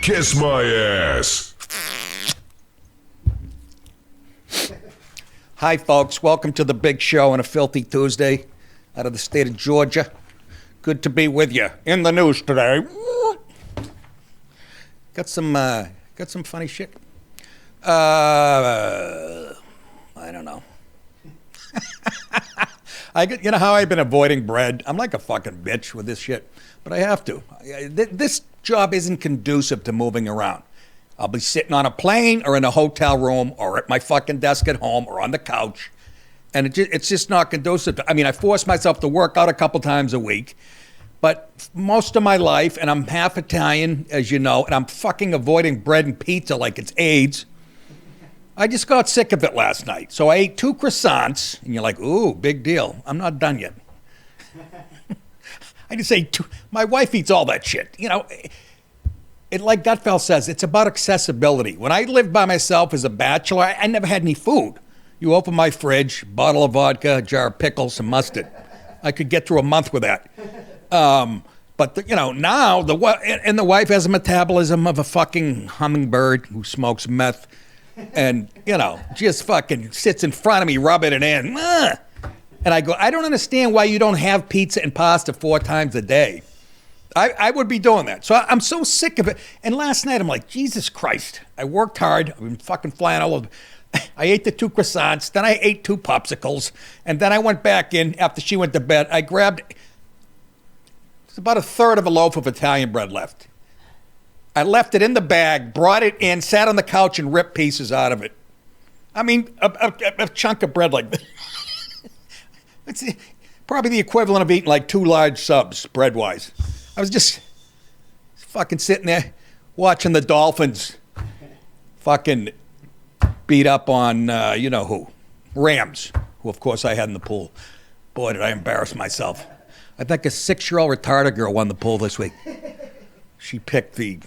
Kiss my ass. Hi, folks. Welcome to the big show on a filthy Tuesday out of the state of Georgia. Good to be with you. In the news today, got some funny shit. I don't know. You know how I've been avoiding bread? I'm like a fucking bitch with this shit, but I have to. This job isn't conducive to moving around. I'll be sitting on a plane or in a hotel room or at my fucking desk at home or on the couch, and it's just not conducive. I force myself to work out a couple times a week, but most of my life, and I'm half Italian, as you know, and I'm fucking avoiding bread and pizza like it's AIDS. I just got sick of it last night. So I ate 2 croissants, and you're like, ooh, big deal. I'm not done yet. I just ate 2. My wife eats all that shit. You know, like Gutfeld says, it's about accessibility. When I lived by myself as a bachelor, I never had any food. You open my fridge, bottle of vodka, a jar of pickles, some mustard. I could get through a month with that. But now the wife has a metabolism of a fucking hummingbird who smokes meth. And, just fucking sits in front of me, rubbing it in. And I go, I don't understand why you don't have pizza and pasta 4 times a day. I would be doing that. So I'm so sick of it. And last night, I'm like, Jesus Christ. I worked hard. I've been fucking flying all over. I ate the 2 croissants. Then I ate 2 popsicles. And then I went back in after she went to bed. I grabbed, it's about 1/3 of a loaf of Italian bread left. I left it in the bag, brought it in, sat on the couch, and ripped pieces out of it. A chunk of bread like this. It's probably the equivalent of eating like 2 large subs, bread-wise. I was just fucking sitting there watching the Dolphins fucking beat up on, who? Rams, who, of course, I had in the pool. Boy, did I embarrass myself. I think a 6-year-old retarded girl won the pool this week. She picked the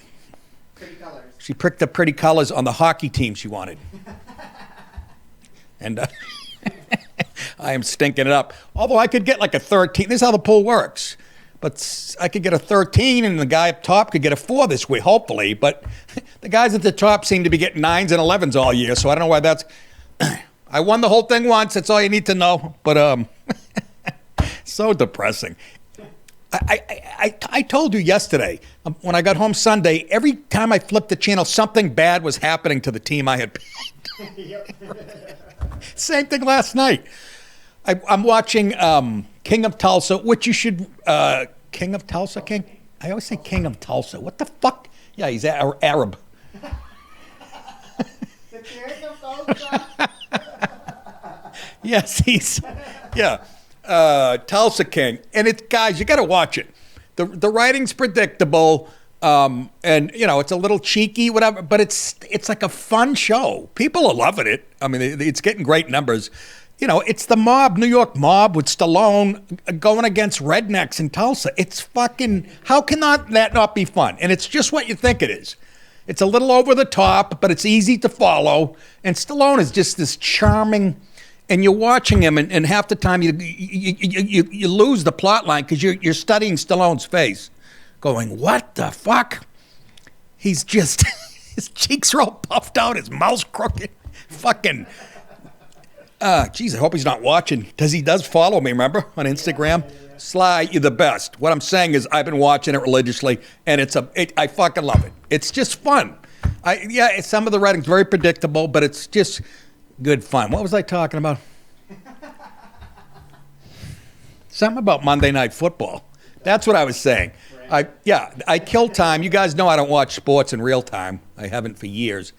pretty colors on the hockey team she wanted. And I am stinking it up. Although I could get like a 13. This is how the pool works. But I could get a 13 and the guy up top could get a 4 this week, hopefully. But the guys at the top seem to be getting 9s and 11s all year. So I don't know why that's... I won the whole thing once. That's all you need to know. But so depressing. I told you yesterday, when I got home Sunday, every time I flipped the channel, something bad was happening to the team I had picked. Same thing last night. I'm watching King of Tulsa, which you should... King of Tulsa? King? I always say King of Tulsa. What the fuck? Yeah, he's Arab. The King of Tulsa? Yes, he's... Yeah. Tulsa King, and it's, guys, you got to watch it. The writing's predictable, and it's a little cheeky, whatever. But it's like a fun show. People are loving it. It's getting great numbers. It's the mob, New York mob with Stallone going against rednecks in Tulsa. It's fucking. How can that not be fun? And it's just what you think it is. It's a little over the top, but it's easy to follow. And Stallone is just this charming. And you're watching him, and half the time you lose the plot line because you're studying Stallone's face, going, "What the fuck?" He's just his cheeks are all puffed out, his mouth's crooked, fucking. Geez, I hope he's not watching because he does follow me. Remember on Instagram, Sly, you're the best. What I'm saying is, I've been watching it religiously, and I fucking love it. It's just fun. Some of the writing's very predictable, but it's just. Good fun. What was I talking about? Something about Monday Night Football. That's what I was saying. I kill time. You guys know I don't watch sports in real time. I haven't for years.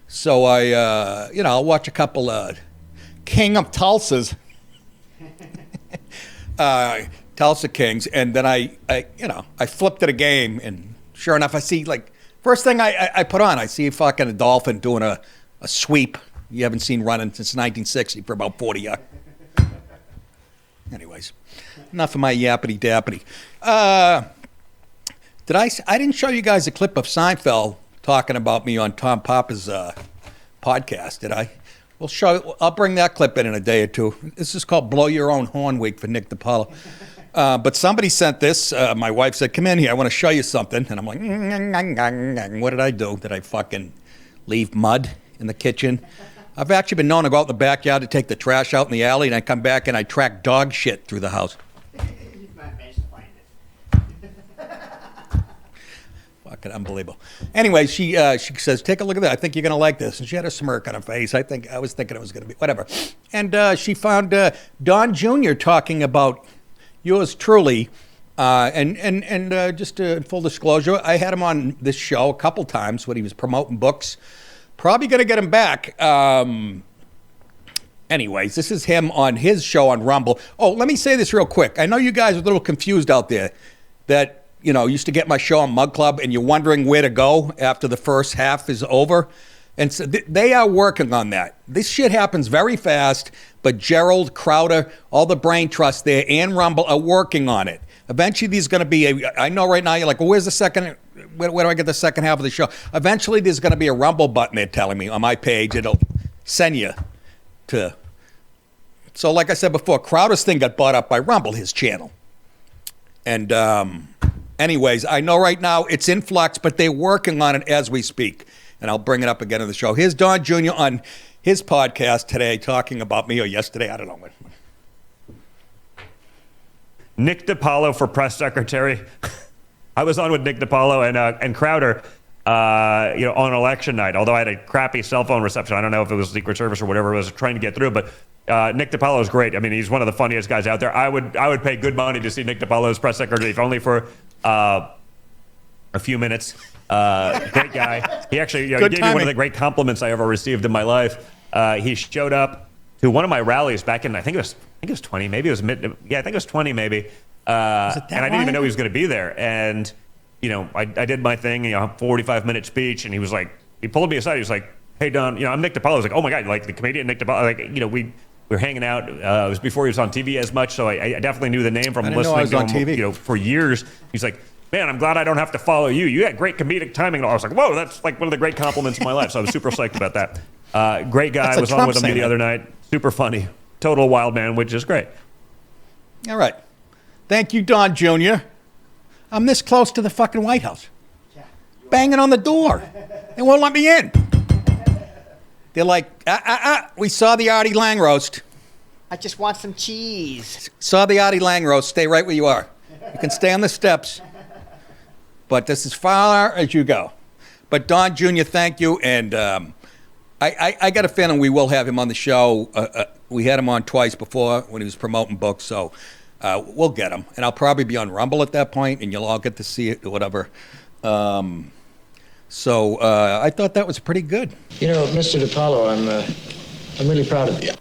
So I'll watch a couple King of Tulsas. Tulsa Kings, and then I flipped to the game, and sure enough, I see first thing I put on, I see fucking a dolphin doing a sweep. You haven't seen running since 1960 for about 40 years. Anyways, enough of my yappity-dappity. I didn't show you guys a clip of Seinfeld talking about me on Tom Papa's podcast, did I? I'll bring that clip in a day or two. This is called Blow Your Own Horn Week for Nick Di Paolo. But somebody sent this. My wife said, come in here. I want to show you something. And I'm like, what did I do? Did I fucking leave mud in the kitchen? I've actually been known to go out in the backyard to take the trash out in the alley, and I come back and I track dog shit through the house. Fucking unbelievable. Anyway, she says, take a look at that. I think you're going to like this. And she had a smirk on her face. I was thinking it was going to be whatever. And she found Don Jr. talking about yours truly. And just full disclosure, I had him on this show a couple times when he was promoting books. Probably going to get him back. Anyways, this is him on his show on Rumble. Oh, let me say this real quick. I know you guys are a little confused out there that, used to get my show on Mug Club and you're wondering where to go after the first half is over. And so they are working on that. This shit happens very fast, but Gerald, Crowder, all the brain trust there and Rumble are working on it. Eventually there's going to be I know right now you're like, well, where's the second, where do I get the second half of the show? Eventually there's going to be a Rumble button they're telling me on my page. It'll send you to. So like I said before, Crowder's thing got bought up by Rumble, his channel. And anyways, I know right now it's in flux, but they're working on it as we speak. And I'll bring it up again in the show. Here's Don Jr. on his podcast today talking about me, or yesterday, I don't know when. Nick Di Paolo for press secretary. I was on with Nick Di Paolo and Crowder, on election night. Although I had a crappy cell phone reception, I don't know if it was Secret Service or whatever I was trying to get through. But Nick Di Paolo is great. I mean, he's one of the funniest guys out there. I would pay good money to see Nick Di Paolo as press secretary, if only for a few minutes. Great guy. He actually gave me one of the great compliments I ever received in my life. He showed up to one of my rallies back in I think it was 20, maybe it was I think it was 20 maybe. And I didn't even know he was going to be there. And, I did my thing, 45-minute speech. And he pulled me aside. He was like, hey, Don, I'm Nick Di Paolo. I was like, oh my God, like the comedian Nick Di Paolo. We were hanging out. It was before he was on TV as much. So I definitely knew the name from listening to him, for years. He's like, man, I'm glad I don't have to follow you. You had great comedic timing. I was like, whoa, that's like one of the great compliments of my life. So I was super psyched about that. Great guy. I was on with him the other night. Super funny. Total wild man, which is great. All right. Thank you, Don Jr. I'm this close to the fucking White House. Banging on the door. They won't let me in. They're like, we saw the Artie Lang roast. I just want some cheese. Saw the Artie Lang roast. Stay right where you are. You can stay on the steps. But this is far as you go. But Don Jr., thank you. And I got a feeling we will have him on the show. We had him on twice before when he was promoting books. So we'll get him. And I'll probably be on Rumble at that point, and you'll all get to see it or whatever. So I thought that was pretty good. Mr. DiPaolo, I'm really proud of you.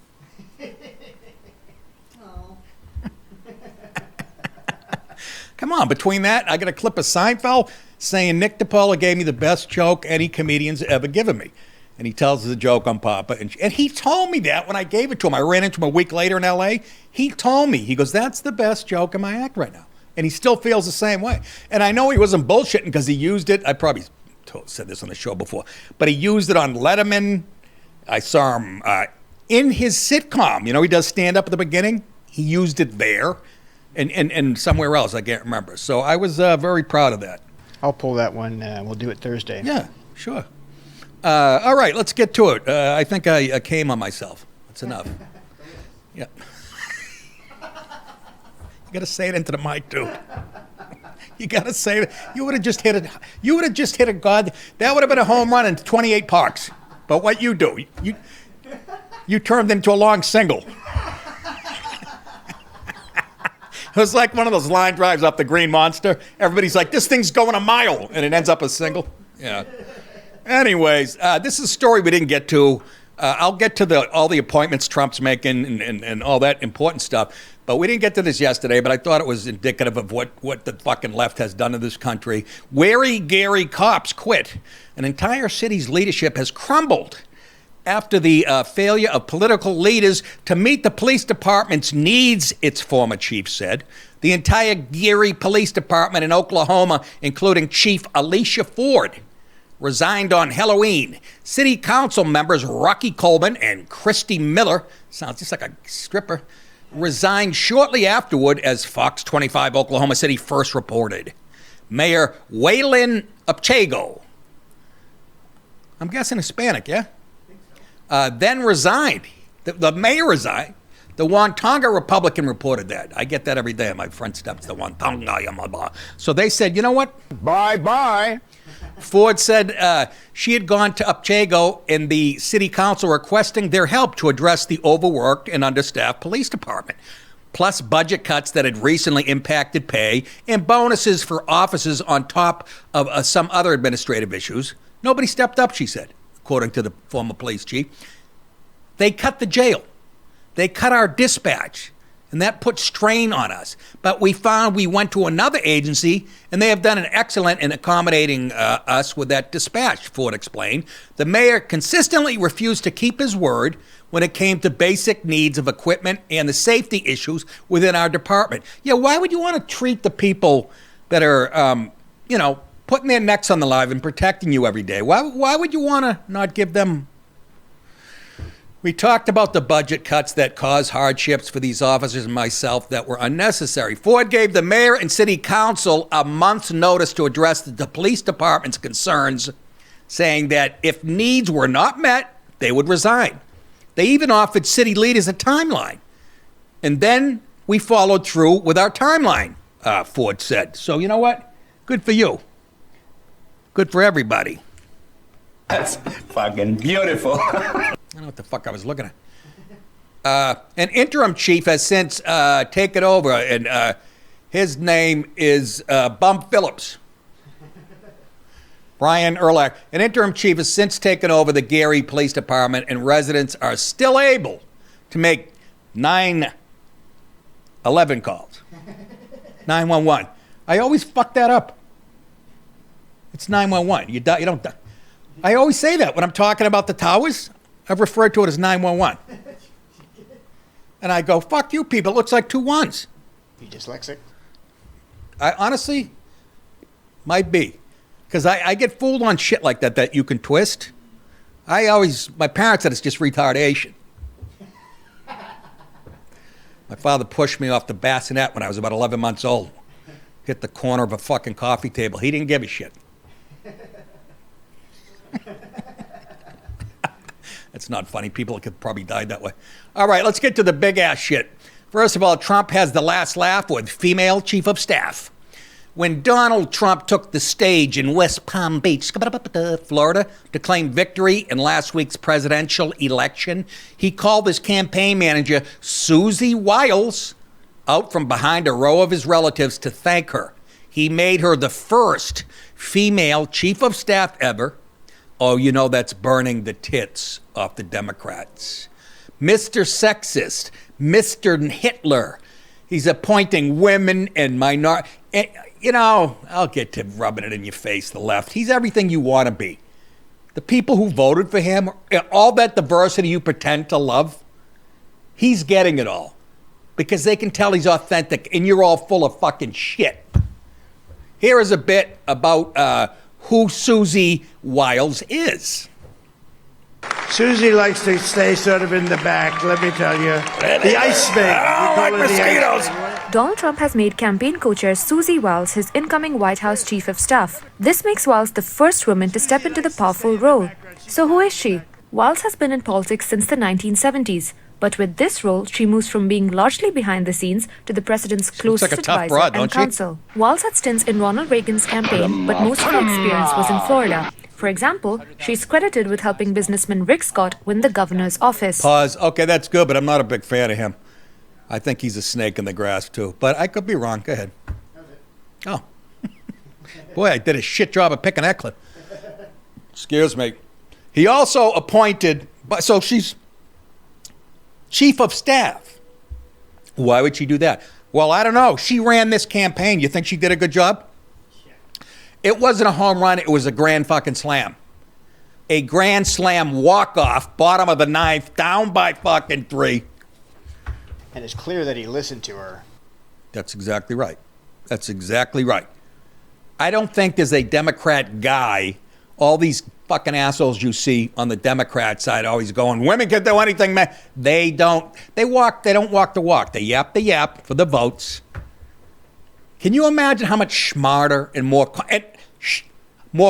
Come on, between that, I got a clip of Seinfeld saying Nick Di Paolo gave me the best joke any comedian's ever given me. And he tells us a joke on Papa. And he told me that when I gave it to him. I ran into him a week later in L.A. He told me, he goes, that's the best joke in my act right now. And he still feels the same way. And I know he wasn't bullshitting because he used it. I probably said this on the show before. But he used it on Letterman. I saw him in his sitcom. He does stand-up at the beginning. He used it there. And somewhere else, I can't remember. So I was very proud of that. I'll pull that one. We'll do it Thursday. Yeah, sure. All right, let's get to it. I think I came on myself. That's enough. Yeah. You got to say it into the mic, dude. You got to say it. You would have just hit it. You would have just hit a god. That would have been a home run in 28 parks. But what you do, you turned into a long single. It was like one of those line drives up the Green Monster. Everybody's like, this thing's going a mile, and it ends up a single. Yeah. Anyways, this is a story we didn't get to. I'll get to all the appointments Trump's making and all that important stuff. But we didn't get to this yesterday, but I thought it was indicative of what the fucking left has done to this country. Wary Geary cops quit. An entire city's leadership has crumbled after the failure of political leaders to meet the police department's needs, its former chief said. The entire Geary Police Department in Oklahoma, including Chief Alicia Ford, resigned on Halloween. City council members Rocky Coleman and Christy Miller, sounds just like a stripper, resigned shortly afterward, as Fox 25 Oklahoma City first reported. Mayor Waylon Upchego, I'm guessing Hispanic, yeah? Then resigned. The mayor resigned. The Wontonga Republican reported that. I get that every day. My friend steps the Wontonga. So they said, you know what? Bye-bye. Ford said she had gone to Upchego and the city council requesting their help to address the overworked and understaffed police department, plus budget cuts that had recently impacted pay and bonuses for officers on top of some other administrative issues. Nobody stepped up, she said, according to the former police chief. They cut the jail. They cut our dispatch, and that put strain on us. But we went to another agency, and they have done an excellent in accommodating us with that dispatch, Ford explained. The mayor consistently refused to keep his word when it came to basic needs of equipment and the safety issues within our department. Yeah, why would you want to treat the people that are, putting their necks on the line and protecting you every day? Why would you want to not give them... We talked about the budget cuts that caused hardships for these officers and myself that were unnecessary. Ford gave the mayor and city council a month's notice to address the police department's concerns, saying that if needs were not met, they would resign. They even offered city leaders a timeline. And then we followed through with our timeline, Ford said. So you know what? Good for you. Good for everybody. That's fucking beautiful. I don't know what the fuck I was looking at. An interim chief has since taken over, and his name is Bum Phillips. Brian Erlach. An interim chief has since taken over the Geary Police Department, and residents are still able to make 911 calls. 911. I always fuck that up. It's 911. You don't. I always say that when I'm talking about the towers. I've referred to it as 911. And I go, fuck you people, it looks like two ones. You dyslexic? I honestly might be. Because I get fooled on shit like that you can twist. My parents said it's just retardation. My father pushed me off the bassinet when I was about 11 months old. Hit the corner of a fucking coffee table. He didn't give a shit. That's not funny. People could probably die that way. All right, let's get to the big ass shit. First of all, Trump has the last laugh with female chief of staff. When Donald Trump took the stage in West Palm Beach, Florida, to claim victory in last week's presidential election, he called his campaign manager, Susie Wiles, out from behind a row of his relatives to thank her. He made her the first female chief of staff ever. Oh, you know that's burning the tits off the Democrats. Mr. Sexist, Mr. Hitler. He's appointing women and minorities. I'll get to rubbing it in your face, the left. He's everything you want to be. The people who voted for him, all that diversity you pretend to love, he's getting it all. Because they can tell he's authentic and you're all full of fucking shit. Here is a bit about who Susie Wiles is. Susie likes to stay sort of in the back, let me tell you. The ice thing. I like mosquitoes. Donald Trump has made campaign co-chair Susie Wiles his incoming White House chief of staff. This makes Wiles the first woman to step into the powerful role. So who is she? Wiles has been in politics since the 1970s. But with this role, she moves from being largely behind the scenes to the president's closest advisor and counsel. Wiles had stints in Ronald Reagan's campaign, but most of her experience was in Florida. For example, she's credited with helping businessman Rick Scott win the governor's office. Pause. Okay, that's good, but I'm not a big fan of him. I think he's a snake in the grass, too. But I could be wrong. Go ahead. Oh. Boy, I did a shit job of picking that clip. Excuse me. He also appointed... So she's chief of staff. Why would she do that? Well, I don't know. She ran this campaign. You think she did a good job? It wasn't a home run. It was a grand fucking slam. A grand slam walk-off, bottom of the ninth, down by fucking 3. And it's clear that he listened to her. That's exactly right. That's exactly right. I don't think there's a Democrat guy, all these fucking assholes you see on the Democrat side always going, women can do anything, man. They don't. They don't walk the walk. They yap the yap for the votes. Can you imagine how much smarter and more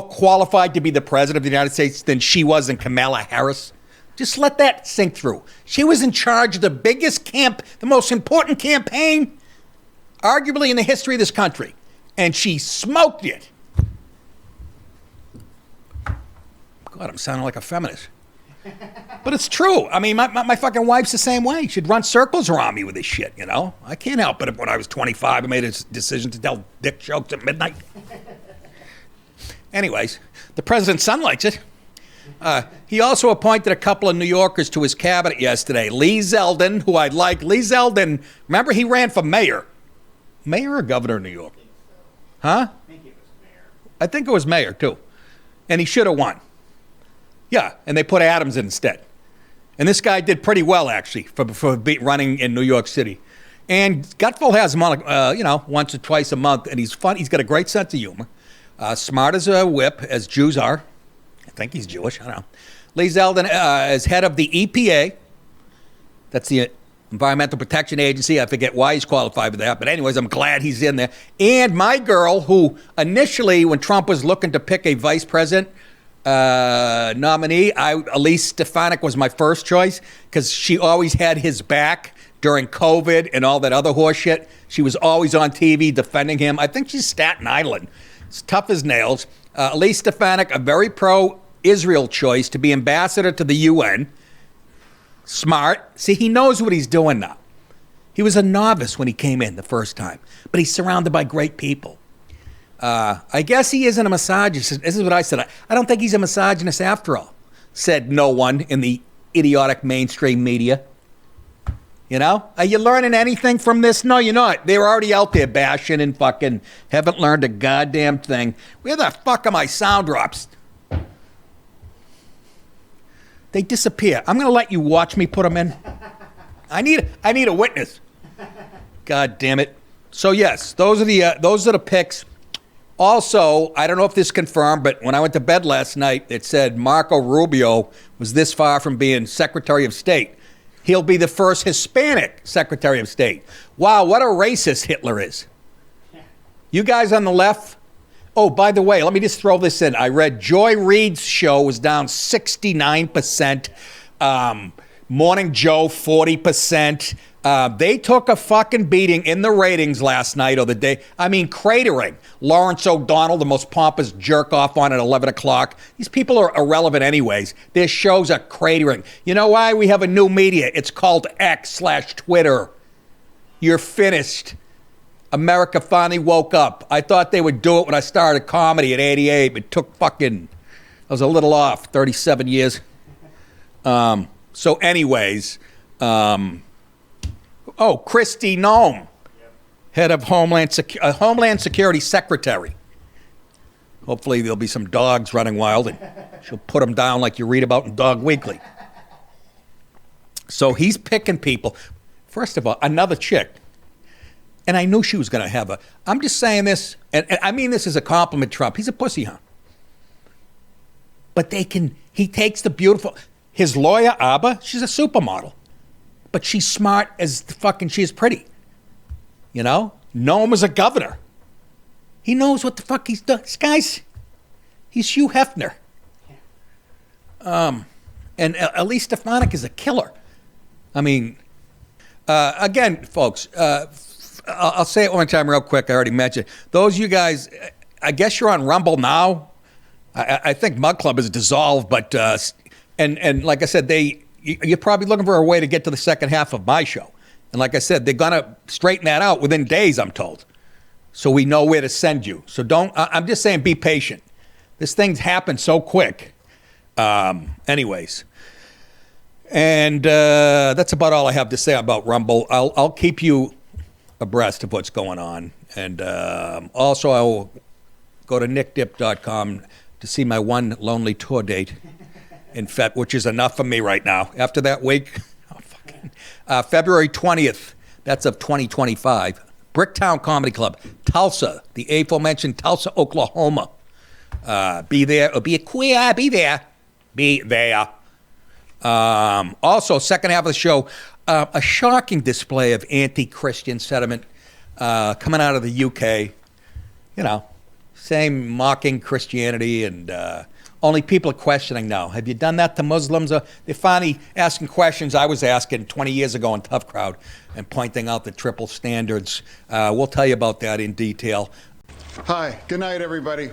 qualified to be the president of the United States than she was in Kamala Harris? Just let that sink through. She was in charge of the biggest the most important campaign, arguably in the history of this country, and she smoked it. God, I'm sounding like a feminist. But it's true. I mean, my fucking wife's the same way. She'd run circles around me with this shit, you know? I can't help it. When I was 25, I made a decision to tell dick jokes at midnight. Anyways, the president's son likes it. He also appointed a couple of New Yorkers to his cabinet yesterday. Lee Zeldin, who I like. Lee Zeldin, remember he ran for mayor. Mayor or governor of New York? Huh? I think it was mayor, too. And he should have won. Yeah, and they put Adams in instead. And this guy did pretty well, actually, for running in New York City. And Gutfeld has him on, once or twice a month, and he's fun. He's got a great sense of humor. Smart as a whip, as Jews are. I think he's Jewish. I don't know. Lee Zeldin is head of the EPA. That's the Environmental Protection Agency. I forget why he's qualified for that. But anyways, I'm glad he's in there. And my girl, who initially, when Trump was looking to pick a vice president nominee, Elise Stefanik was my first choice because she always had his back during COVID and all that other horse shit. She was always on TV defending him. I think she's Staten Island. It's tough as nails. Elise Stefanik, a very pro-Israel choice to be ambassador to the UN. Smart. See, he knows what he's doing now. He was a novice when he came in the first time, but he's surrounded by great people. I guess he isn't a misogynist. This is what I said. I don't think he's a misogynist after all, said no one in the idiotic mainstream media. You know? Are you learning anything from this? No, you're not. They're already out there bashing and fucking haven't learned a goddamn thing. Where the fuck are my sound drops? They disappear. I'm going to let you watch me put them in. I need a witness. God damn it. So yes, those are the picks. Also, I don't know if this is confirmed, but when I went to bed last night, it said Marco Rubio was this far from being Secretary of State. He'll be the first Hispanic Secretary of State. Wow, what a racist Hitler is. You guys on the left? Oh, by the way, let me just throw this in. I read Joy Reid's show was down 69%. Morning Joe, 40%. They took a fucking beating in the ratings last night or the day. I mean, cratering. Lawrence O'Donnell, the most pompous jerk off on at 11 o'clock. These people are irrelevant anyways. Their shows are cratering. You know why? We have a new media. It's called X/Twitter. You're finished. America finally woke up. I thought they would do it when I started comedy at 88. It took fucking, I was a little off, 37 years. So anyways, Kristi Noem, head of Homeland Security Secretary. Hopefully there'll be some dogs running wild and she'll put them down like you read about in Dog Weekly. So he's picking people. First of all, another chick. And I knew she was going to have I'm just saying this, and I mean this as a compliment, Trump. He's a pussy, huh? But he takes the beautiful, his lawyer, Abba, she's a supermodel. But she's smart as she is pretty. You know? Noam is a governor. He knows what the fuck he's doing. This guy's, he's Hugh Hefner. And Elise Stefanik is a killer. I mean, again, folks, I'll say it one time real quick. I already mentioned. Those of you guys, I guess you're on Rumble now. I think Mug Club is dissolved, but, and like I said, you're probably looking for a way to get to the second half of my show. And like I said, they're going to straighten that out within days, I'm told. So we know where to send you. So I'm just saying, be patient. This thing's happened so quick. Anyways. And that's about all I have to say about Rumble. I'll keep you abreast of what's going on. And also I will go to nickdip.com to see my one lonely tour date. In fact, which is enough for me right now. After that week, February 20th, that's of 2025, Bricktown Comedy Club, Tulsa, the aforementioned Tulsa, Oklahoma. Be there or be a queer. Be there. Be there. Also, second half of the show, a shocking display of anti-Christian sentiment coming out of the UK. You know, same mocking Christianity and only people are questioning now. Have you done that to Muslims? They're finally asking questions I was asking 20 years ago in Tough Crowd and pointing out the triple standards. We'll tell you about that in detail. Hi, good night, everybody.